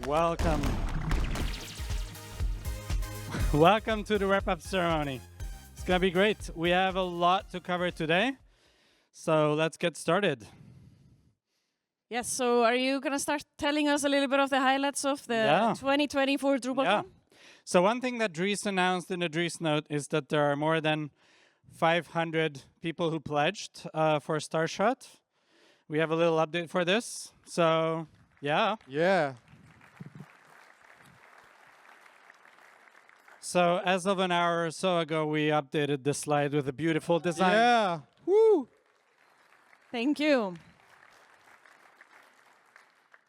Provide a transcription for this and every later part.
Welcome. Welcome to the wrap-up ceremony. It's going to be great. We have a lot to cover today, so let's get started. Yes, so are you going to start telling us a little bit of the highlights of the 2024 DrupalCon? Yeah. So one thing that Dries announced in the Dries note is that there are more than 500 people who pledged for Starshot. We have a little update for this. So, yeah. Yeah. So as of an hour or so ago, we updated the slide with a beautiful design. Yeah. Woo. Thank you.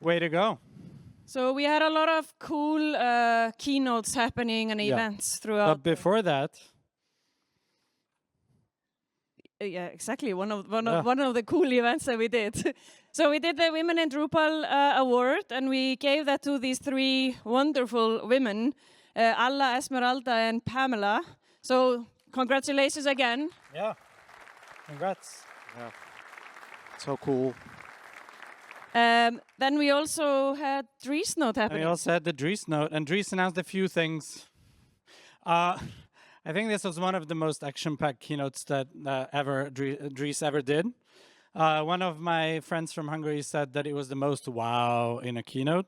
Way to go. So we had a lot of cool keynotes happening and events throughout. But before that, yeah, exactly. One of the cool events that we did. So we did the Women in Drupal award, and we gave that to these three wonderful women, Alla, Esmeralda, and Pamela. So congratulations again. yeah, congrats. Yeah. So cool. Then we also had Dries note And happening. we also had the Dries note, and Dries announced a few things. I think this was one of the most action-packed keynotes that Dries ever did. One of my friends from Hungary said that it was the most wow in a keynote.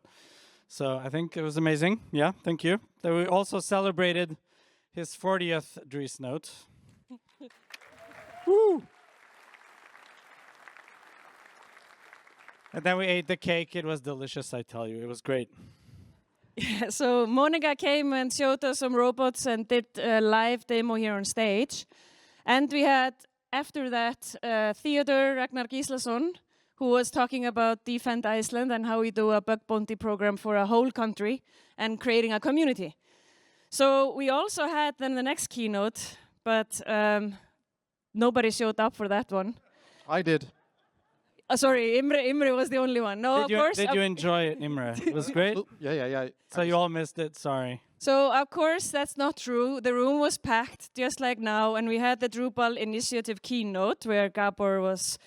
So I think it was amazing. Yeah, thank you. Then we also celebrated his 40th Dries note. Woo! And then we ate the cake. It was delicious, I tell you. It was great. Yeah, so Monica came and showed us some robots and did a live demo here on stage. And we had, after that, Theodor Ragnar Gíslason, who was talking about Defend Iceland and how we do a bug bounty program for a whole country and creating a community. So we also had then the next keynote, but nobody showed up for that one. I did. Sorry, Imre was the only one. No, Did you enjoy it, Imre? It was great. Yeah. So you all missed it, sorry. So, of course, that's not true. The room was packed, just like now, and we had the Drupal initiative keynote where Gabor was...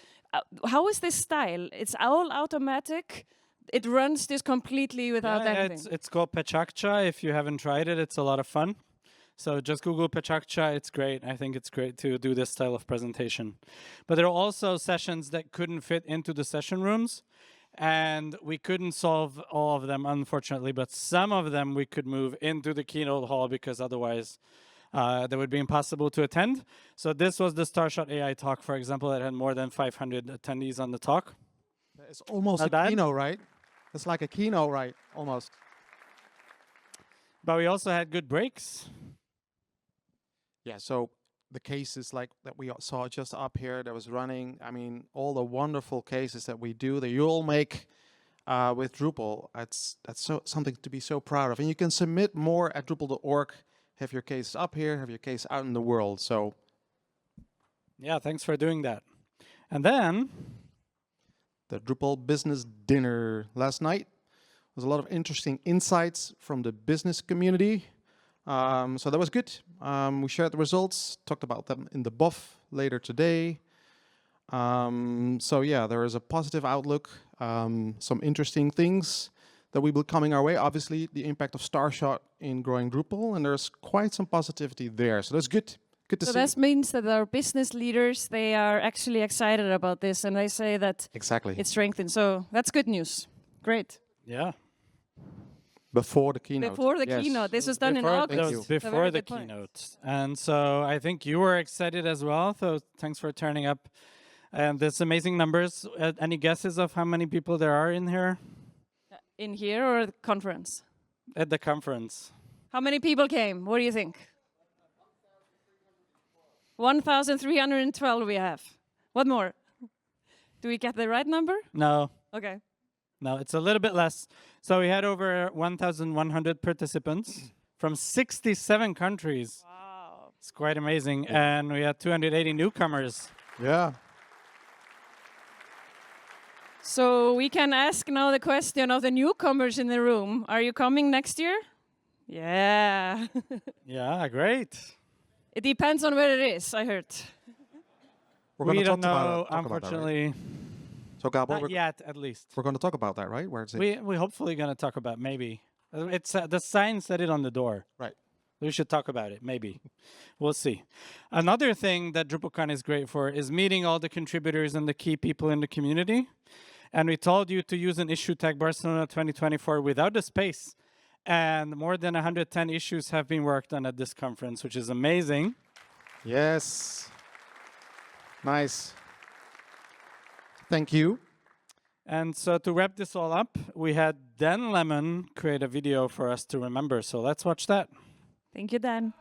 how is this style? It's all automatic. It runs this completely without anything. It's called Pechakcha. If you haven't tried it, it's a lot of fun. So just Google Pechakcha. It's great. I think it's great to do this style of presentation. But there are also sessions that couldn't fit into the session rooms. And we couldn't solve all of them, unfortunately. But some of them we could move into the keynote hall because otherwise they would be impossible to attend. So this was the Starshot AI talk, for example, that had more than 500 attendees on the talk. It's almost Not a bad. keynote, right? It's like a keynote, right? Almost. But we also had good breaks. Yeah, so the cases like that we saw just up here that was running, I mean, all the wonderful cases that we do, that you all make with Drupal, that's something to be so proud of. And you can submit more at Drupal.org, have your case up here, have your case out in the world. So, yeah, thanks for doing that. And then the Drupal business dinner last night was a lot of interesting insights from the business community. So that was good. We shared the results, talked about them in the buff later today. So yeah, there is a positive outlook, some interesting things that will be coming our way. Obviously, the impact of Starshot in growing Drupal, and there's quite some positivity there. So that's good. Good to see. So that means that our business leaders, they are actually excited about this, and they say that Exactly. it's strengthened. So that's good news. Great. yeah. Before the keynote. Before the Yes. keynote. This was done in Before- August. that Thank was you. It's a before very the good point. keynote. And so I think you were excited as well. So thanks for turning up. And there's amazing numbers. Any guesses of how many people there are in here In here or the conference? at the conference? How many people came? What do you think? 1,312 we have. What more? Do we get the right number? No, Okay. no, it's a little bit less. So we had over 1,100 participants from 67 countries. Wow. It's quite amazing. And we had 280 newcomers. Yeah. So we can ask now the question of the newcomers in the room. Are you coming next year? Yeah. Yeah, great. It depends on where it is, I heard. We're We gonna don't talk know, about that, right? unfortunately. So Gabor, Not yet, at least. we're going to talk about that, right? Where is it? We hopefully going to talk about maybe. It's the sign said it on the door. Right. We should talk about it, maybe. We'll see. Another thing that DrupalCon is great for is meeting all the contributors and the key people in the community. And we told you to use an issue tag Barcelona 2024 without a space. And more than 110 issues have been worked on at this conference, which is amazing. Yes. Nice. Thank you. And so to wrap this all up, we had Dan Lemon create a video for us to remember. So let's watch that. Thank you, Dan.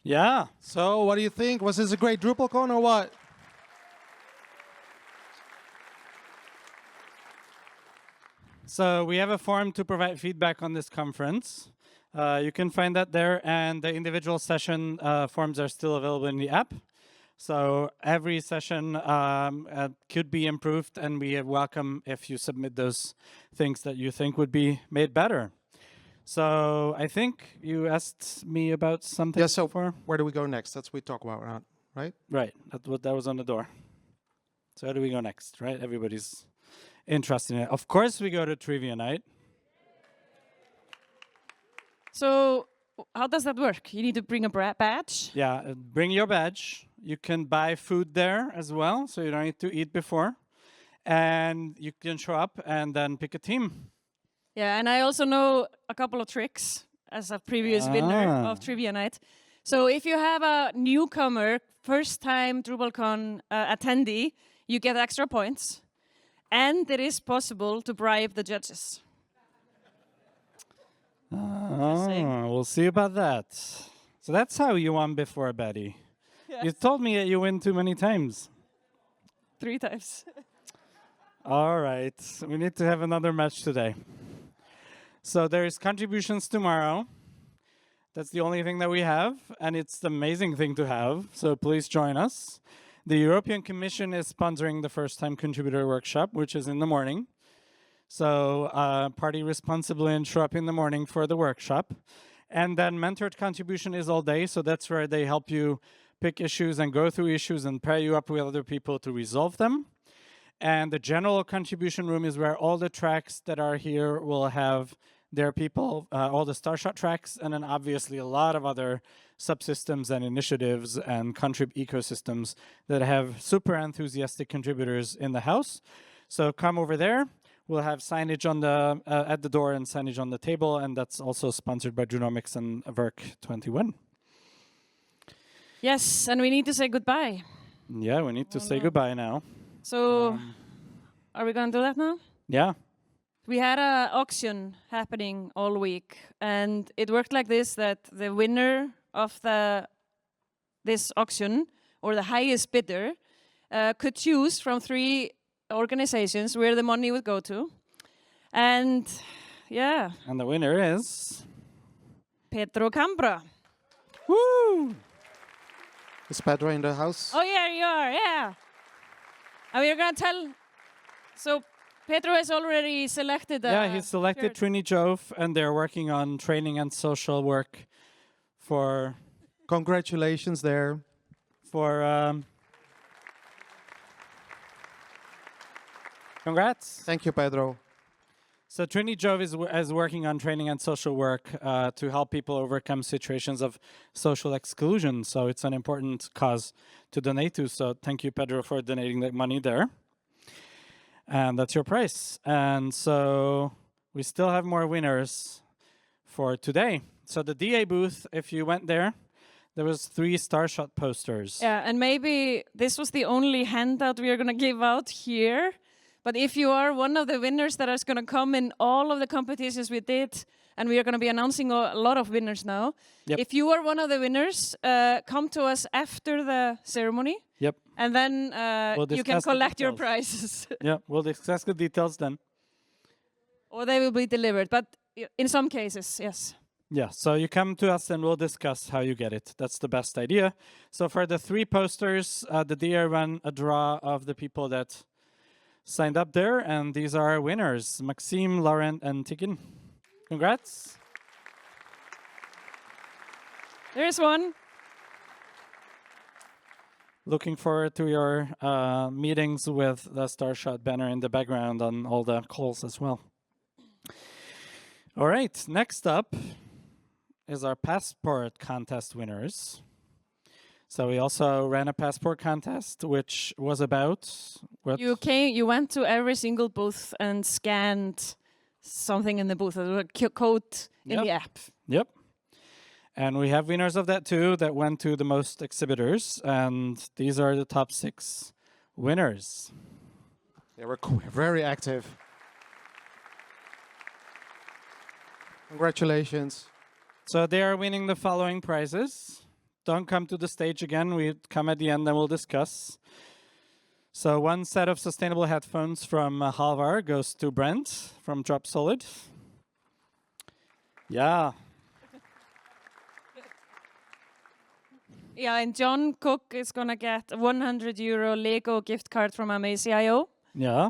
Yeah. So what do you think? Was this a great DrupalCon or what? So we have a forum to provide feedback on this conference. You can find that there, and the individual session forms are still available in the app. So every session could be improved, and we welcome if you submit those things that you think would be made better. So I think you asked me about something Yeah, so before. where do we go next? That's what we talk about, right? Right, that was on the door. So how do we go next, right? Everybody's interested in it. Of course we go to trivia night. So how does that work? You need to bring a badge? Yeah, bring your badge. You can buy food there as well, so you don't need to eat before. And you can show up and then pick a team. Yeah, and I also know a couple of tricks as a previous winner of Trivia Night. So if you have a newcomer, first-time DrupalCon attendee, you get extra points. And it is possible to bribe the judges. We'll see about that. So that's how you won before, Betty. Yes. You told me that you win too many times. 3 times. All right, we need to have another match today. So there's contributions tomorrow. That's the only thing that we have, and it's the amazing thing to have, so please join us. The European Commission is sponsoring the first-time contributor workshop, which is in the morning. So party responsibly and show up in the morning for the workshop. And then mentored contribution is all day, so that's where they help you pick issues and go through issues and pair you up with other people to resolve them. And the general contribution room is where all the tracks that are here will have There are people, all the Starshot tracks, and then obviously a lot of other subsystems and initiatives and ecosystems that have super enthusiastic contributors in the house. So come over there. We'll have signage on the at the door and signage on the table, and that's also sponsored by Genomics and Verk 21. Yes, and we need to say goodbye. Yeah, we need to say goodbye now. So, are we going to do that now? Yeah. We had an auction happening all week, and it worked like this, that the winner of this auction, or the highest bidder, could choose from 3 organizations where the money would go to. And, yeah. And the winner is... Pedro Cambra. Woo! Is Pedro in the house? Oh, yeah, you are, yeah. And we're going to tell... So, Pedro has already selected Yeah, he selected Trini Jove, and they're working on training and social work for... Congratulations there. Congrats. Thank you, Pedro. So Trini Jove is working on training and social work to help people overcome situations of social exclusion. So it's an important cause to donate to. So thank you, Pedro, for donating that money there. And that's your prize. And so we still have more winners for today. So the DA booth, if you went there, there was 3 Starshot posters. Yeah, and maybe this was the only handout we are going to give out here. But if you are one of the winners that is going to come in all of the competitions we did, and we are going to be announcing a lot of winners now. Yep. If you are one of the winners, come to us after the ceremony. Yep. And then you can collect your prizes. Yeah, we'll discuss the details then. Or they will be delivered, but in some cases, yes. Yeah, so you come to us and we'll discuss how you get it. That's the best idea. So for the 3 posters, the DA ran a draw of the people that signed up there, and these are our winners, Maxime, Laurent, and Tikin. Congrats. There's one. Looking forward to your meetings with the Starshot banner in the background on all the calls as well. All right, next up is our passport contest winners. So we also ran a passport contest, which was about what? You went to every single booth and scanned something in the booth, a code in the app. Yep. And we have winners of that too that went to the most exhibitors, and these are the top 6 winners. They were very active. Congratulations. So they are winning the following prizes. Don't come to the stage again. We come at the end and we'll discuss. So 1 set of sustainable headphones from Halvar goes to Brent from Drop Solid. Yeah. Yeah, and John Cook is going to get a €100 Lego gift card from Amaze.io. Yeah.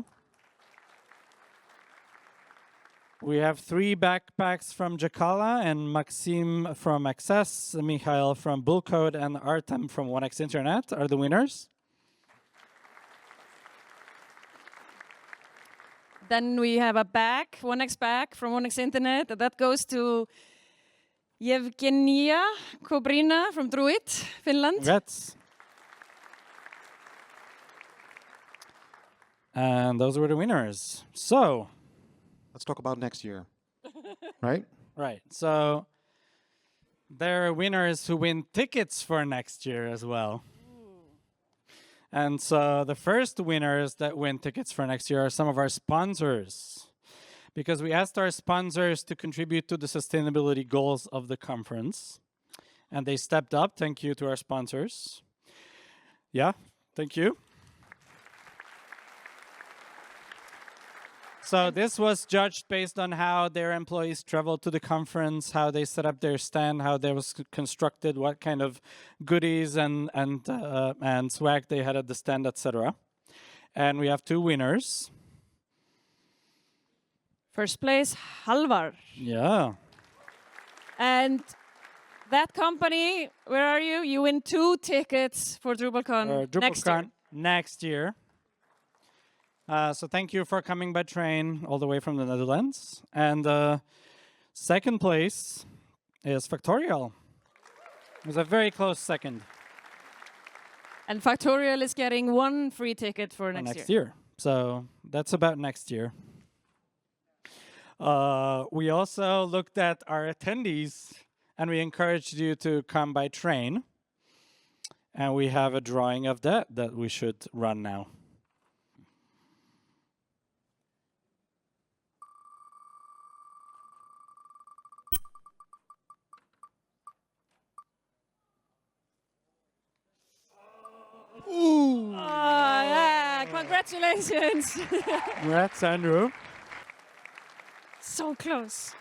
We have 3 backpacks from Jakala, and Maxime from Access, Mikhail from Bullcode, and Artem from 1x Internet are the winners. Then we have a bag, 1x bag from 1x Internet. That goes to Yevgenia Kobrina from Druid, Finland. Congrats. And those were the winners. So let's talk about next year. Right? Right. So there are winners who win tickets for next year as well. And so the first winners that win tickets for next year are some of our sponsors, because we asked our sponsors to contribute to the sustainability goals of the conference, and they stepped up. Thank you to our sponsors. Yeah, thank you. So this was judged based on how their employees traveled to the conference, how they set up their stand, how they was constructed, what kind of goodies and swag they had at the stand, etc. And we have 2 winners. First place, Halvar. Yeah. And that company, where are you? You win 2 tickets for DrupalCon next year. So thank you for coming by train all the way from the Netherlands. And Second place is Factorial. It was a very close second. And Factorial is getting 1 free ticket for next year. So that's about next year. We also looked at our attendees and we encouraged you to come by train. And we have a drawing of that we should run now. Oh, yeah, congratulations. Congrats, Andrew. So close.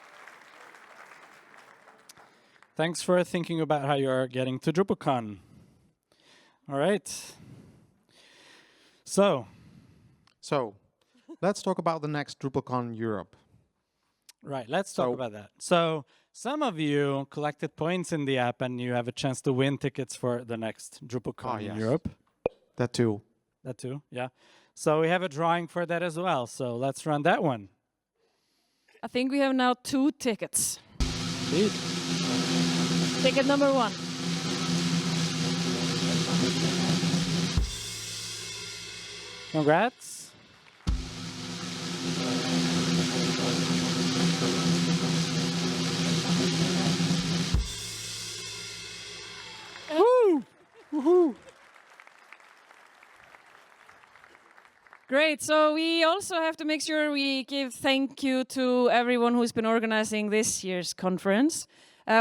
Thanks for thinking about how you're getting to DrupalCon. All right. So, let's talk about the next DrupalCon Europe. right, let's talk about that. So, some of you collected points in the app and you have a chance to win tickets for the next DrupalCon in Europe. That too. That too, yeah. So we have a drawing for that as well. So let's run that one. I think we have now 2 tickets. Indeed. Ticket number 1. Congrats. Woo! Woohoo! Great. So we also have to make sure we give thank you to everyone who's been organizing this year's conference.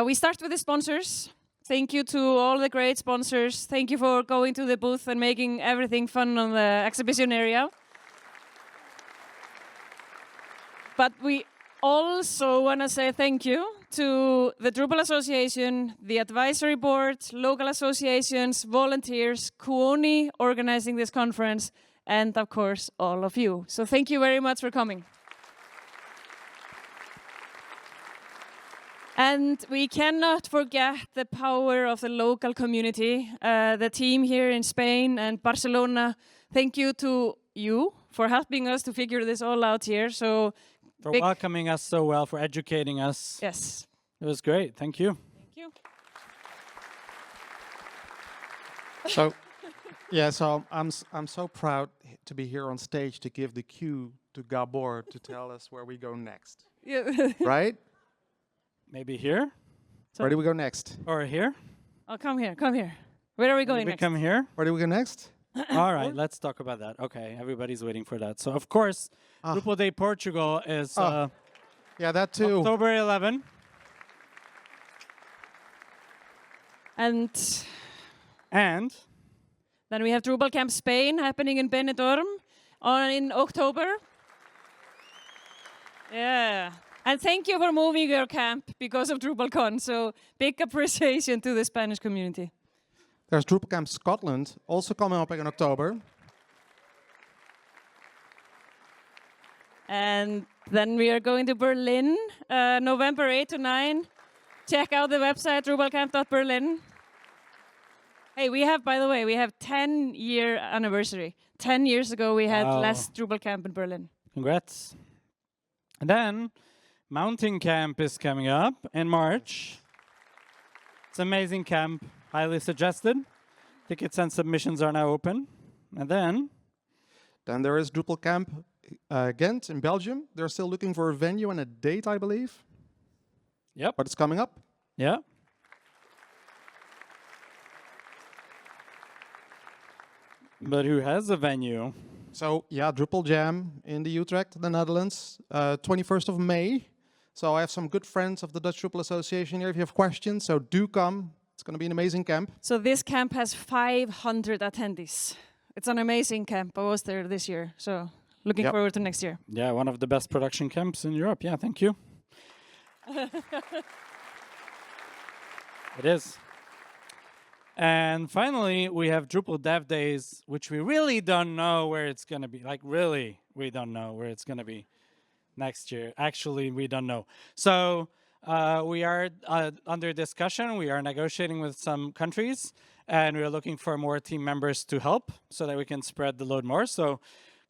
We start with the sponsors. Thank you to all the great sponsors. Thank you for going to the booth and making everything fun on the exhibition area. But we also want to say thank you to the Drupal Association, the advisory board, local associations, volunteers, Kuoni organizing this conference, and of course, all of you. So thank you very much for coming. And we cannot forget the power of the local community, the team here in Spain and Barcelona. Thank you to you for helping us to figure this all out here. So for welcoming us so well, for educating us. Yes. It was great. Thank you. Thank you. So, yeah, so I'm so proud to be here on stage to give the cue to Gabor to tell us where we go next. Yeah. Right? Maybe here? Where do we go next? Or here? Oh, come here, come here. Where are we going next? Come here? Where do we go next? All right, let's talk about that. Okay, everybody's waiting for that. So, of course, Drupal Day Portugal is yeah, that too. October 11. And then we have Drupal Camp Spain happening in Benidorm in October. Yeah. And thank you for moving your camp because of DrupalCon. So big appreciation to the Spanish community. There's Drupal Camp Scotland also coming up in October. And then we are going to Berlin, November 8 to 9. Check out the website, drupalcamp.berlin. Hey, we have, by the way, we have 10-year anniversary. 10 years ago, we had last Drupal Camp in Berlin. Congrats. And then Mountain Camp is coming up in March. It's an amazing camp, highly suggested. Tickets and submissions are now open. And then there is Drupal Camp Ghent in Belgium. They're still looking for a venue and a date, I believe. Yep. But it's coming up. Yeah. But who has a venue? So, yeah, Drupal Jam in the Utrecht, the Netherlands, 21st of May. So I have some good friends of the Dutch Drupal Association here if you have questions. So do come. It's going to be an amazing camp. So this camp has 500 attendees. It's an amazing camp. I was there this year. So looking forward to next year. Yeah, one of the best production camps in Europe. Yeah, thank you. It is. And finally, we have Drupal Dev Days, which we really don't know where it's going to be. Like, really, we don't know where it's going to be next year. Actually, we don't know. So we are under discussion. We are negotiating with some countries, and we are looking for more team members to help so that we can spread the load more. So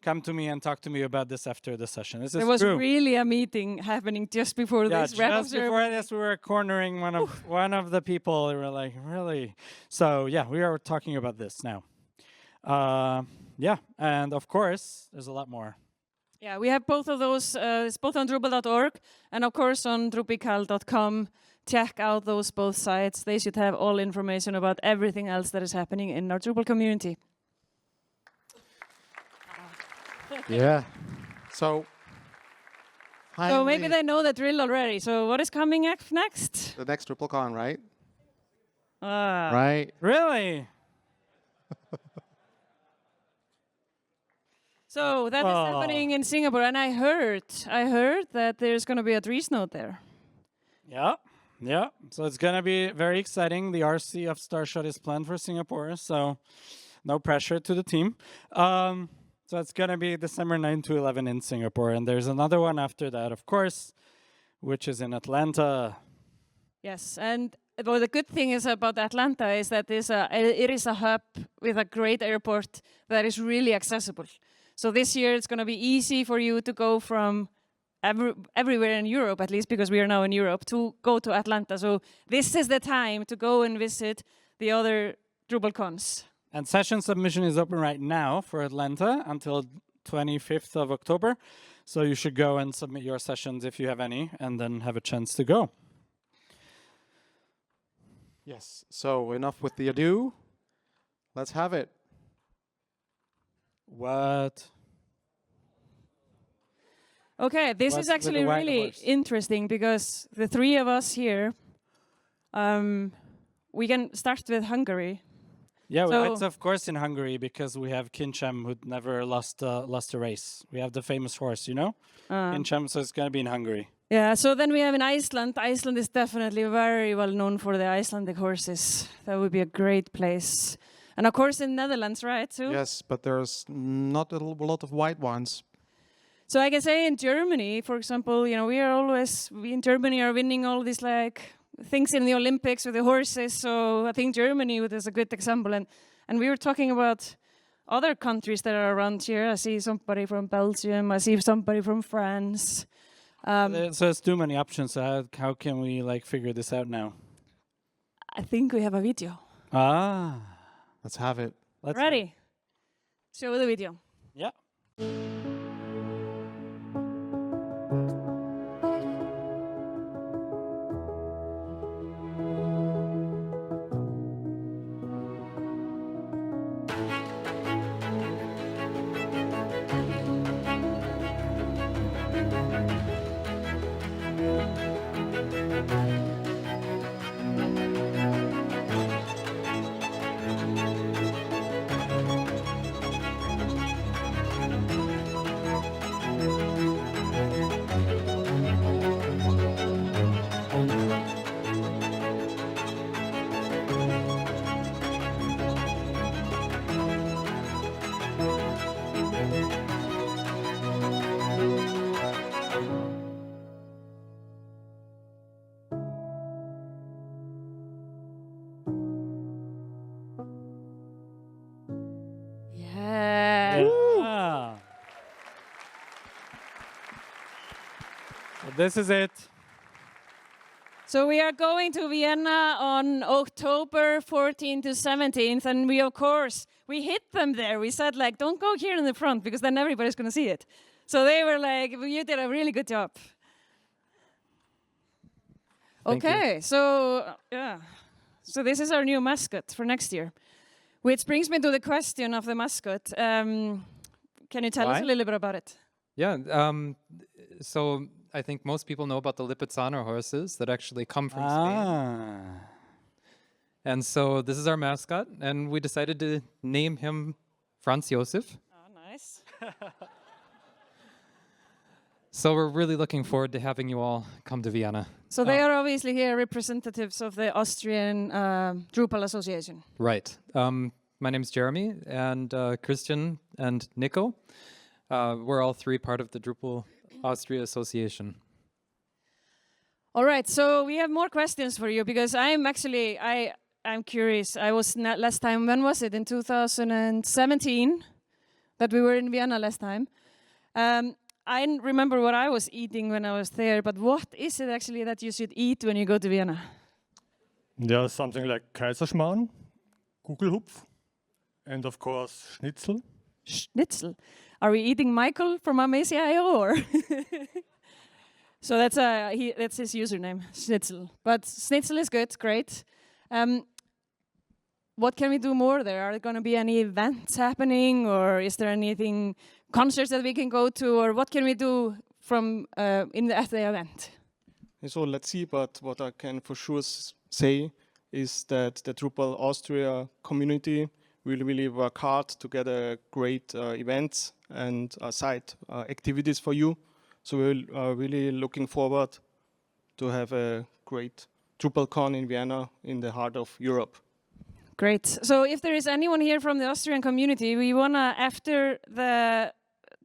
come to me and talk to me about this after the session. This is There was true. really a meeting happening just before Yeah, this wrap-up just before this, we were cornering one of the people. We were like, really? So yeah, we are talking about this now. Yeah, and of course, there's a lot more. Yeah, we have both of those. It's both on Drupal.org and of course on DrupalCon.com. Check out those both sites. They should have all information about everything else that is happening in our Drupal community. Yeah. So So maybe finally, they know the drill already. So what is coming up next? the next DrupalCon, right? Ah. Right. Really? So that is happening in Singapore, and I heard that there's going to be a Dries note there. Yeah. Yeah. So it's going to be very exciting. The RC of Starshot is planned for Singapore, so no pressure to the team. So it's going to be December 9 to 11 in Singapore, and there's another one after that, of course, which is in Atlanta. Yes, and well, the good thing is about Atlanta is that it is a hub with a great airport that is really accessible. So this year it's going to be easy for you to go from everywhere in Europe, at least because we are now in Europe, to go to Atlanta. So this is the time to go and visit the other DrupalCons. And session submission is open right now for Atlanta until 25th of October. So you should go and submit your sessions if you have any, and then have a chance to go. Yes. So enough with the ado. Let's have it. What? Okay, this What's is actually with the white really horse? interesting because the three of us here, we can start with Hungary. Yeah, So- it's of course in Hungary because we have Kinchem who never lost a race. We have the famous horse, you know? Kinchem, so it's going to be in Hungary. Yeah, so then we have in Iceland. Iceland is definitely very well known for the Icelandic horses. That would be a great place. And of course in Netherlands, right, too? Yes, but there's not a lot of white ones. So I can say in Germany, for example, you know, we in Germany are winning all these like things in the Olympics with the horses. So I think Germany is a good example. And we were talking about other countries that are around here. I see somebody from Belgium. I see somebody from France. So it's too many options. So how can we like figure this out now? I think we have a video. Ah, Let's have it. let's Ready? Show the video. Yeah. Yeah. Yeah. So this is it. So we are going to Vienna on October 14th to 17th, and we, of course, we hit them there. We said, like, don't go here in the front, because then everybody's going to see it. So they were like, you did a really good job. Thank you. Okay, so, yeah. So this is our new mascot for next year, which brings me to the question of the mascot. Can you tell us Why? a little bit about it? Yeah, so I think most people know about the Lipizzaner horses that actually come from Spain. Ah. And so this is our mascot, and we decided to name him Franz Josef. Oh, nice. So we're really looking forward to having you all come to Vienna. So they are obviously here representatives of the Austrian Drupal Association. Right. My name's Jeremy, and Christian and Nico. We're all three part of the Drupal Austria Association. All right, so we have more questions for you because I'm curious. I was last time, when was it? In 2017, that we were in Vienna last time. I remember what I was eating when I was there, but what is it actually that you should eat when you go to Vienna? Yeah, something like Kaiserschmarrn, Gugelhupf, and of course Schnitzel. Schnitzel. Are we eating Michael from Amazia.io or? So that's his username, Schnitzel. But Schnitzel is good, great. What can we do more there? Are there going to be any events happening, or is there anything, concerts that we can go to, or what can we do from at the event? So let's see, but what I can for sure say is that the Drupal Austria community will really work hard to get a great events and side activities for you. So we're really looking forward to have a great DrupalCon in Vienna in the heart of Europe. Great. So if there is anyone here from the Austrian community, we want to, after the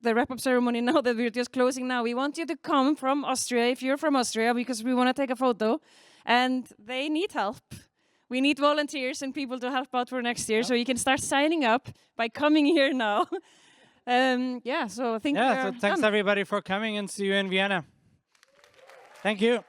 wrap-up ceremony, now that we're just closing now, we want you to come from Austria, if you're from Austria, because we want to take a photo. And they need help. We need volunteers and people to help out for next year. So you can start signing up by coming here now. So I think so thanks everybody for coming, and see you in Vienna. Thank you.